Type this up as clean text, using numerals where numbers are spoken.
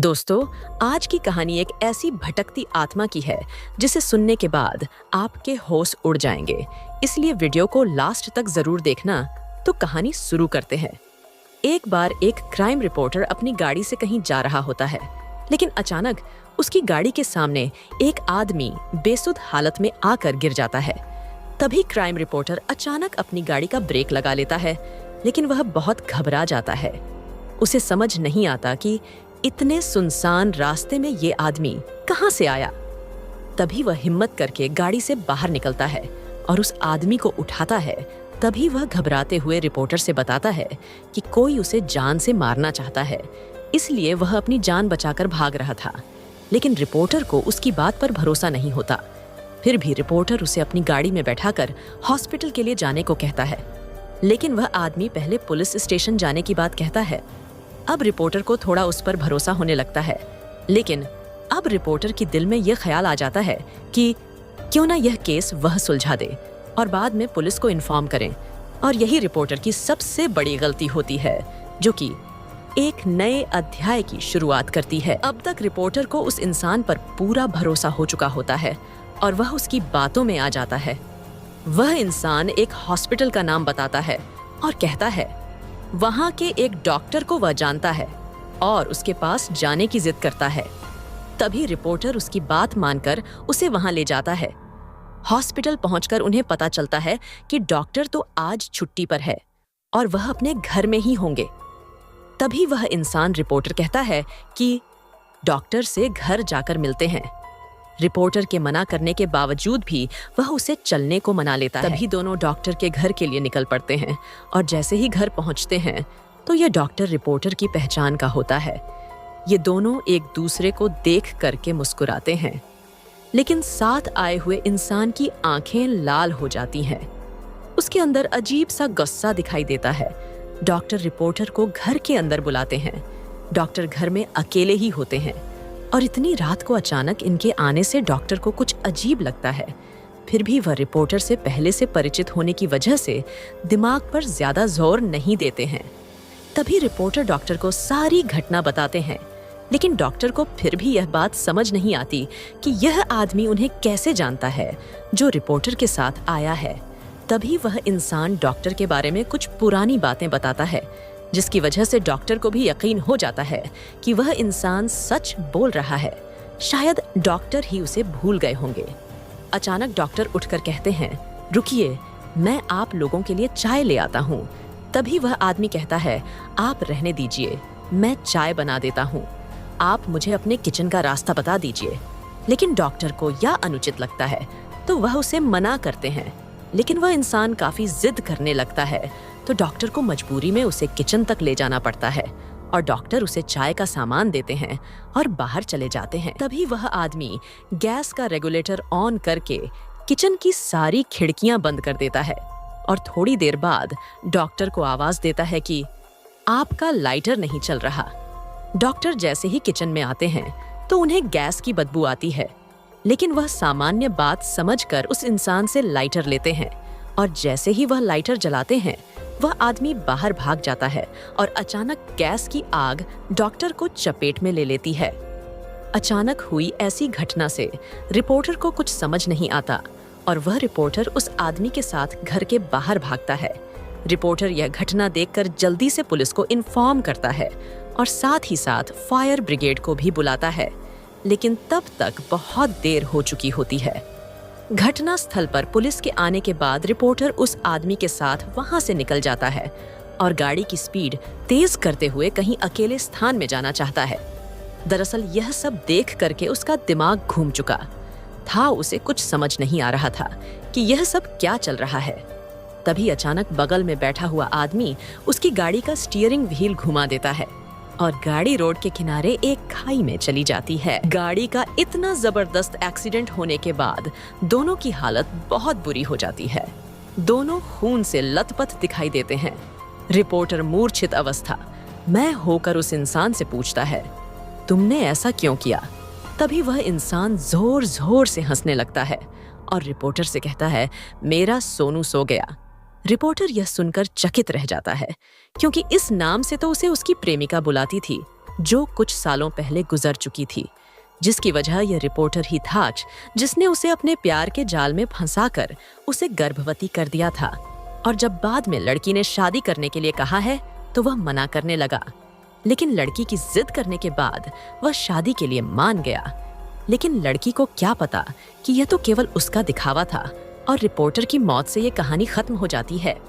दोस्तों, आज की कहानी एक ऐसी भटकती आत्मा की है जिसे सुनने के बाद आपके होश उड़ जाएंगे। इसलिए वीडियो को लास्ट तक जरूर देखना। तो कहानी शुरू करते हैं। एक बार एक क्राइम रिपोर्टर अपनी गाड़ी से कहीं जा रहा होता है, लेकिन अचानक उसकी गाड़ी के सामने एक आदमी बेसुध हालत में आकर गिर जाता है। तभी क्राइम रिपोर्टर अचानक अपनी गाड़ी का ब्रेक लगा लेता है, लेकिन वह बहुत घबरा जाता है। उसे समझ नहीं आता कि इतने सुनसान रास्ते में ये आदमी कहां से आया। तभी वह हिम्मत करके गाड़ी से बाहर निकलता है और उस आदमी को उठाता है। तभी वह घबराते हुए रिपोर्टर से बताता है कि कोई उसे जान से मारना चाहता है, इसलिए वह अपनी जान बचाकर भाग रहा था। लेकिन रिपोर्टर को उसकी बात पर भरोसा नहीं होता। फिर भी रिपोर्टर उसे अपनी गाड़ी में बैठाकर हॉस्पिटल के लिए जाने को कहता है, लेकिन वह आदमी पहले पुलिस स्टेशन जाने की बात कहता है। अब रिपोर्टर को थोड़ा उस पर भरोसा होने लगता है, लेकिन अब रिपोर्टर के दिल में यह ख्याल आ जाता है कि क्यों ना यह केस वह सुलझा दे और बाद में पुलिस को इन्फॉर्म करें। और यही रिपोर्टर की सबसे बड़ी गलती होती है, जो कि एक नए अध्याय की शुरुआत करती है। अब तक रिपोर्टर को उस इंसान पर पूरा भरोसा हो चुका होता है और वह उसकी बातों में आ जाता है। वह इंसान एक हॉस्पिटल का नाम बताता है और कहता है वहां के एक डॉक्टर को वह जानता है और उसके पास जाने की जिद करता है। तभी रिपोर्टर उसकी बात मानकर उसे वहां ले जाता है। हॉस्पिटल पहुंचकर उन्हें पता चलता है कि डॉक्टर तो आज छुट्टी पर है और वह अपने घर में ही होंगे। तभी वह इंसान रिपोर्टर कहता है कि डॉक्टर से घर जाकर मिलते हैं। रिपोर्टर के मना करने के बावजूद भी वह उसे चलने को मना लेता है। तभी दोनों डॉक्टर के घर के लिए निकल पड़ते हैं और जैसे ही घर पहुंचते हैं तो यह डॉक्टर रिपोर्टर की पहचान का होता है। ये दोनों एक दूसरे को देख करके मुस्कुराते हैं, लेकिन साथ आए हुए इंसान की आंखें लाल हो जाती हैं। उसके अंदर अजीब सा गुस्सा दिखाई देता है। डॉक्टर रिपोर्टर को घर के अंदर बुलाते हैं। डॉक्टर घर में अकेले ही होते हैं और इतनी रात को अचानक इनके आने से डॉक्टर को कुछ अजीब लगता है। फिर भी वह रिपोर्टर से पहले से परिचित होने की वजह से दिमाग पर ज्यादा जोर नहीं देते हैं। तभी रिपोर्टर डॉक्टर को सारी घटना बताते हैं, लेकिन डॉक्टर को फिर भी यह बात समझ नहीं आती कि यह आदमी उन्हें कैसे जानता है जो रिपोर्टर के साथ आया है। तभी वह इंसान डॉक्टर के बारे में कुछ पुरानी बातें बताता है, जिसकी वजह से डॉक्टर को भी यकीन हो जाता है कि वह इंसान सच बोल रहा है। शायद डॉक्टर ही उसे भूल गए होंगे। अचानक डॉक्टर उठकर कहते हैं, रुकिए, मैं आप लोगों के लिए चाय ले आता हूँ। तभी वह आदमी कहता है, आप रहने दीजिए, मैं चाय बना देता हूँ। आप मुझे अपने किचन का रास्ता बता दीजिए। लेकिन डॉक्टर को यह अनुचित लगता है तो वह उसे मना करते हैं, लेकिन वह इंसान काफी जिद करने लगता है तो डॉक्टर को मजबूरी में उसे किचन तक ले जाना पड़ता है और डॉक्टर उसे चाय का सामान देते हैं और बाहर चले जाते हैं। तभी वह आदमी गैस का रेगुलेटर ऑन करके किचन की सारी खिड़कियां बंद कर देता है और थोड़ी देर बाद डॉक्टर को आवाज देता है कि आपका लाइटर नहीं चल रहा। डॉक्टर जैसे ही किचन में आते हैं तो उन्हें गैस की बदबू आती है, लेकिन वह सामान्य बात समझकर उस इंसान से लाइटर लेते हैं और जैसे ही वह लाइटर जलाते हैं वह आदमी बाहर भाग जाता है और अचानक गैस की आग डॉक्टर को चपेट में ले लेती है। अचानक हुई ऐसी घटना से रिपोर्टर को कुछ समझ नहीं आता और वह रिपोर्टर उस आदमी के साथ घर के बाहर भागता है। रिपोर्टर यह घटना देखकर जल्दी से पुलिस को इन्फॉर्म करता है और साथ ही साथ फायर ब्रिगेड को भी बुलाता है, लेकिन तब तक बहुत देर हो चुकी होती है। घटना स्थल पर पुलिस के आने के बाद रिपोर्टर उस आदमी के साथ वहां से निकल जाता है और गाड़ी की स्पीड तेज करते हुए कहीं अकेले स्थान में जाना चाहता है। दरअसल यह सब देख करके उसका दिमाग घूम चुका था। उसे कुछ समझ नहीं आ रहा था कि यह सब क्या चल रहा है। तभी अचानक बगल में बैठा हुआ आदमी उसकी गाड़ी का स्टीयरिंग व्हील घुमा देता है और गाड़ी रोड के किनारे एक खाई में चली जाती है। गाड़ी का इतना जबरदस्त एक्सीडेंट होने के बाद दोनों की हालत बहुत बुरी हो जाती है। दोनों खून से लथपथ दिखाई देते हैं। रिपोर्टर मूर्छित अवस्था में होकर उस इंसान से पूछता है, तुमने ऐसा क्यों किया? तभी वह इंसान जोर जोर से हंसने लगता है और रिपोर्टर से कहता है, मेरा सोनू सो गया। रिपोर्टर यह सुनकर चकित रह जाता है, क्योंकि इस नाम से तो उसे उसकी प्रेमिका बुलाती थी जो कुछ सालों पहले गुजर चुकी थी, जिसकी वजह यह रिपोर्टर ही था जिसने उसे अपने प्यार के जाल में फंसाकर उसे गर्भवती कर दिया था। और जब बाद में लड़की ने शादी करने के लिए कहा है तो वह मना करने लगा, लेकिन लड़की की जिद करने के बाद वह शादी के लिए मान गया। लेकिन लड़की को क्या पता कि यह तो केवल उसका दिखावा था और रिपोर्टर की मौत से यह कहानी खत्म हो जाती है।